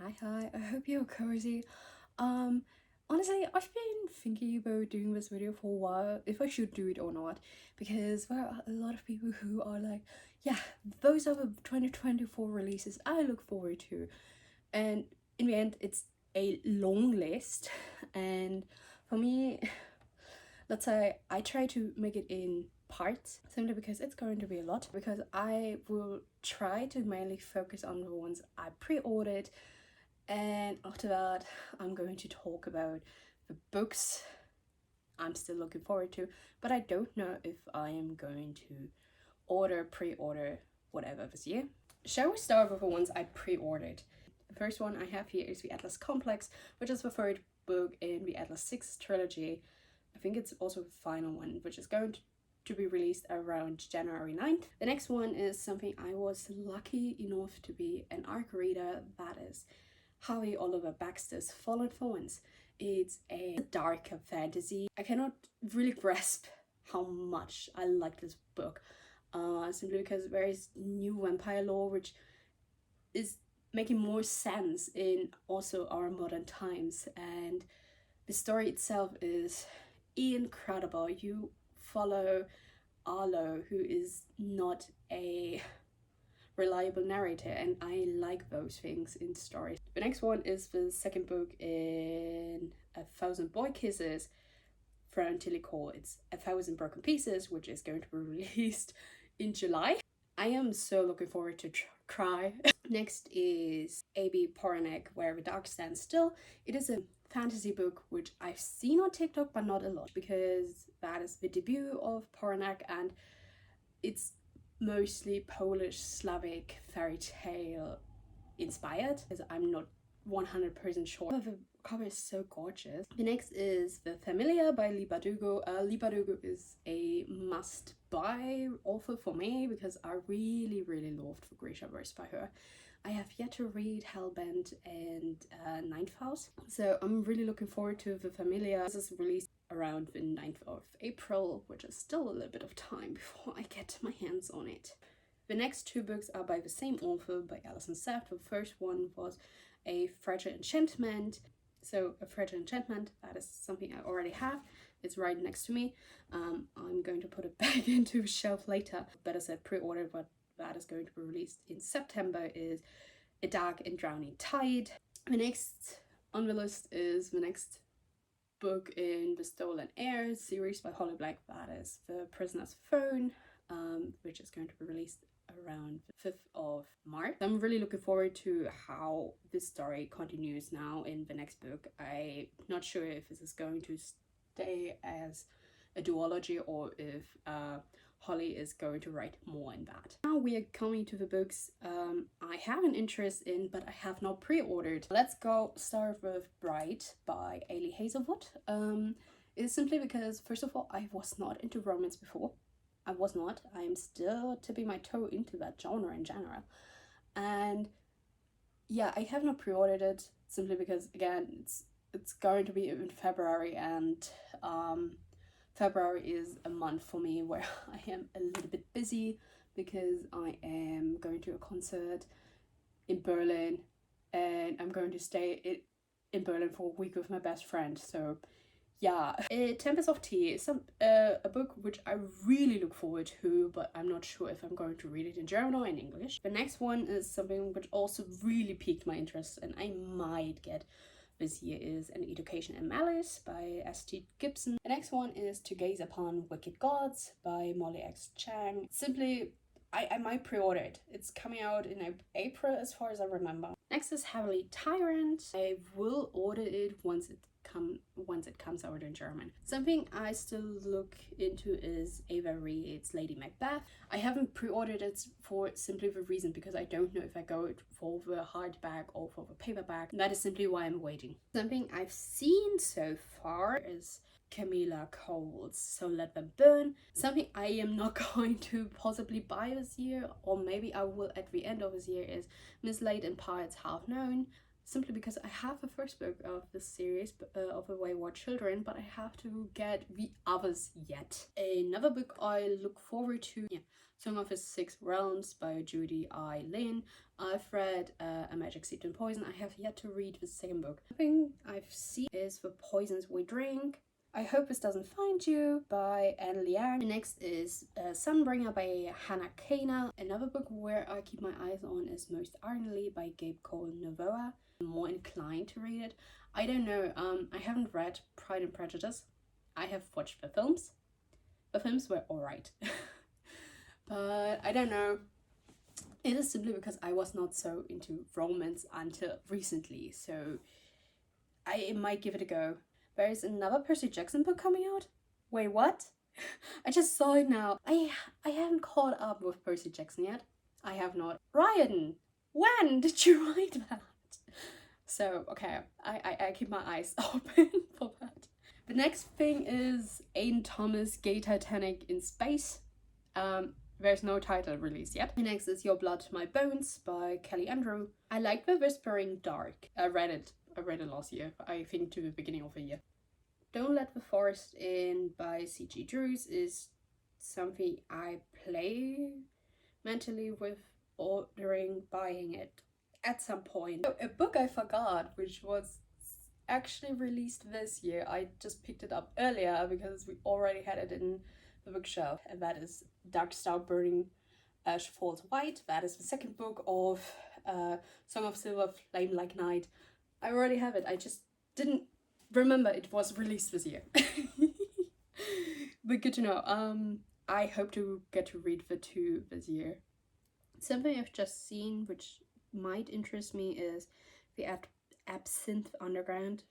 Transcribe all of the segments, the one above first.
Hi, I hope you're cozy. Honestly, I've been thinking about doing this video for a while, if I should do it or not, because there are a lot of people who are like, yeah, those are the 2024 releases I look forward to. And in the end, it's a long list, and for me, let's say I try to make it in parts, simply because it's going to be a lot, because I will try to mainly focus on the ones I pre-ordered, and after that I'm going to talk about the books I'm still looking forward to, but I don't know if I am going to pre-order whatever this year. Shall we start with the ones I pre-ordered? The first one I have here is the Atlas Complex, which is the third book in the Atlas 6 trilogy. I think it's also the final one, which is going to be released around January 9th. The next one is something I was lucky enough to be an ARC reader, that is Harvey Baxter's Fallen Thorns. It's a darker fantasy. I cannot really grasp how much I like this book, simply because there is new vampire lore which is making more sense in also our modern times, and the story itself is incredible. You follow Arlo, who is not a reliable narrator, and I like those things in stories. The next one is the second book in 1,000 Boy Kisses from Tillie. It's 1,000 Broken Pieces, which is going to be released in July. I am so looking forward to cry. Next is A.B. Poranek, Where the Dark Stands Still. It is a fantasy book which I've seen on TikTok, but not a lot, because that is the debut of Poranek, and it's mostly Polish Slavic fairy tale inspired, because I'm not 100% sure. But the cover is so gorgeous. The next is The Familiar by Leigh Bardugo. Leigh Bardugo is a must-buy author for me, because I really loved the Grishaverse by her. I have yet to read Hellbent and Ninth House, so I'm really looking forward to The Familiar. This is released around the 9th of April, which is still a little bit of time before I get my hands on it. The next two books are by the same author, by Allison Saft. The first one was A Fragile Enchantment. So A Fragile Enchantment, that is something I already have. It's right next to me. I'm going to put it back into the shelf later. Better said pre-order, but that is going to be released in September, is A Dark and Drowning Tide. The next on the list is the next book in the Stolen Air series by Holly Black. That is The Prisoner's Phone, which is going to be released around the 5th of March. I'm really looking forward to how this story continues now in the next book. I'm not sure if this is going to stay as a duology, or if Holly is going to write more in that. Now we are coming to the books I have an interest in, but I have not pre-ordered. Let's go start with Bright by Hazelwood. It's simply because, first of all, I was not into romance before. I was not. I'm still tipping my toe into that genre in general. And yeah, I have not pre-ordered it, simply because, again, it's going to be in February, and February is a month for me where I am a little bit busy, because I am going to a concert in Berlin, and I'm going to stay in Berlin for a week with my best friend. So yeah, Tempest of Tea is a book which I really look forward to, but I'm not sure if I'm going to read it in German or in English. The next one is something which also really piqued my interest, and I might get this year, is An Education in Malice by S.T. Gibson. The next one is To Gaze Upon Wicked Gods by Molly X. Chang. Simply, I might pre-order it. It's coming out in April as far as I remember. Next is Heavenly Tyrant. I will order it once it comes out in German. Something I still look into is Ava Reed's Lady Macbeth. I haven't pre-ordered it for simply the reason because I don't know if I go for the hardback or for the paperback. That is simply why I'm waiting. Something I've seen so far is Camilla Cole's So Let Them Burn. Something I am not going to possibly buy this year, or maybe I will at the end of this year, is Mislaid and Pirates Half Known. simply because I have the first book of this series, of The Wayward Children, but I have to get the others yet. Another book I look forward to, Song of the Six Realms by Judy I. Lin. I've read A Magic Steeped in Poison. I have yet to read the second book. The thing I've seen is The Poisons We Drink. I Hope This Doesn't Find You by Anne Liang. The next is Sunbringer by Hannah Kana. Another book where I keep my eyes on is Most Ironly by Gabe Cole Novoa. I'm more inclined to read it. I don't know, I haven't read Pride and Prejudice. I have watched the films. The films were alright. But I don't know. It is simply because I was not so into romance until recently, so I might give it a go. There is another Percy Jackson book coming out. Wait, what? I just saw it now. I haven't caught up with Percy Jackson yet. I have not. Ryan, when did you write that? So, okay, I keep my eyes open for that. The next thing is Aidan Thomas' Gay Titanic in Space. There's no title released yet. The next is Your Blood, My Bones by Kelly Andrew. I like The Whispering Dark. I read it last year, I think to the beginning of the year. Don't Let the Forest In by C.G. Drews is something I play mentally with buying it at some point. A book I forgot, which was actually released this year. I just picked it up earlier because we already had it in the bookshelf, and that is Dark Star Burning Ash Falls White. That is the second book of Song of Silver Flame Like Night. I already have it, I just didn't remember it was released this year. But good to know. I hope to get to read the two this year. Something I've just seen which might interest me is the Absinthe Underground,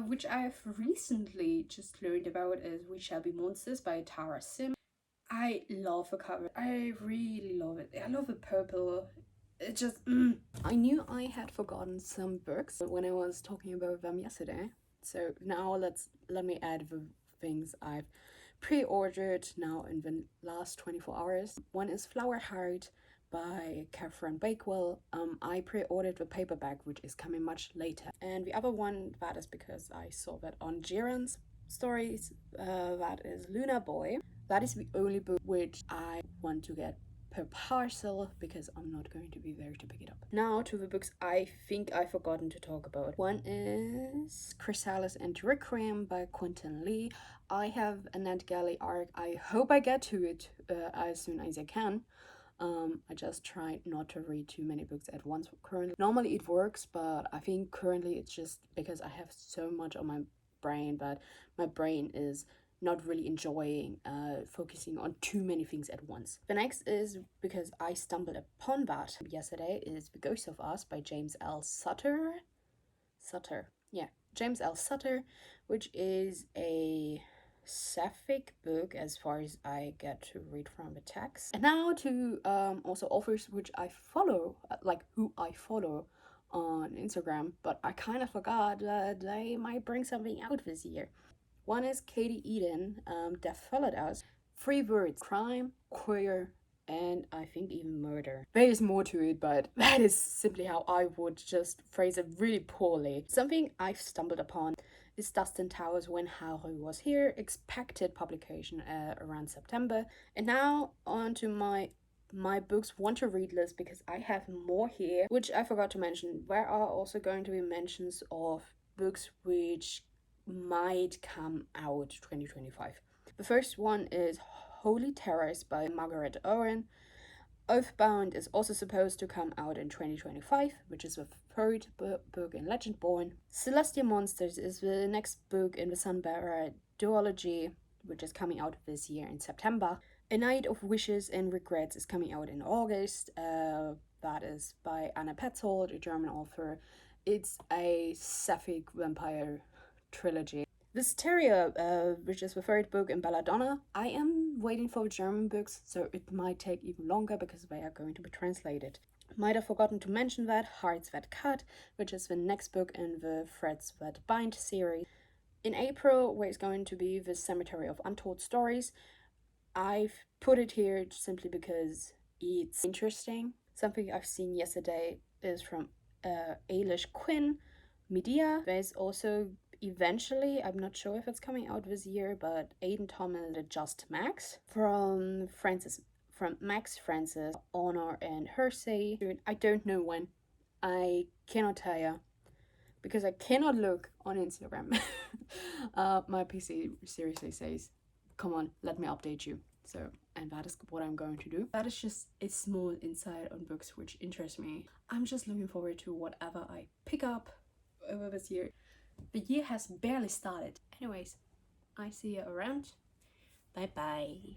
which I've recently just learned about, is We Shall Be Monsters by Tara Sim. I love the cover. I really love it. I love the purple. It just, I knew I had forgotten some books when I was talking about them yesterday. So now let me add the things I've pre-ordered now in the last 24 hours. One is Flower Heart by Catherine Bakewell. I pre-ordered the paperback, which is coming much later. And the other one, that is because I saw that on Jiren's stories, that is Luna Boy. That is the only book which I want to get per parcel because I'm not going to be there to pick it up. Now to the books I think I've forgotten to talk about. One is Chrysalis and Requiem by Quentin Leigh. I have a NetGalley arc. I hope I get to it as soon as I can. I just try not to read too many books at once currently. Normally it works, but I think currently it's just because I have so much on my brain, but my brain is not really enjoying focusing on too many things at once. The next is, because I stumbled upon that yesterday, is The Ghost of Us by James L. Sutter. James L. Sutter, which is a sapphic book as far as I get to read from the text. And now to also authors which I follow, who I follow on Instagram, but I kind of forgot that they might bring something out this year. One is Katie Eden, Death Followed Us. 3 words: crime, queer, and I think even murder. There is more to it, but that is simply how I would just phrase it really poorly. Something I've stumbled upon is Dustin Towers' When Harvey Was Here, expected publication around September. And now on to my books want to read list, because I have more here, which I forgot to mention. There are also going to be mentions of books which might come out 2025. The first one is Holy Terrors by Margaret Owen. Oathbound is also supposed to come out in 2025, which is the third book in Legendborn. Celestial Monsters is the next book in the Sunbearer duology, which is coming out this year in September. A Night of Wishes and Regrets is coming out in August. That is by Anna Petzold, a German author. It's a sapphic vampire trilogy. Wisteria, which is the third book in Belladonna. I am waiting for the German books, so it might take even longer because they are going to be translated. Might have forgotten to mention that Hearts That Cut, which is the next book in the Threads That Bind series. In April, where it's going to be the Cemetery of Untold Stories. I've put it here simply because it's interesting. Something I've seen yesterday is from Ailish Quinn, Medea. There's also eventually, I'm not sure if it's coming out this year, but Aiden Thomas, Just Max, from Max, Francis, Honor, and Hersey. I don't know when. I cannot tell you because I cannot look on Instagram. My PC seriously says, come on, let me update you. So, and that is what I'm going to do. That is just a small insight on books which interest me. I'm just looking forward to whatever I pick up over this year. The year has barely started. Anyways, I see you around. Bye bye.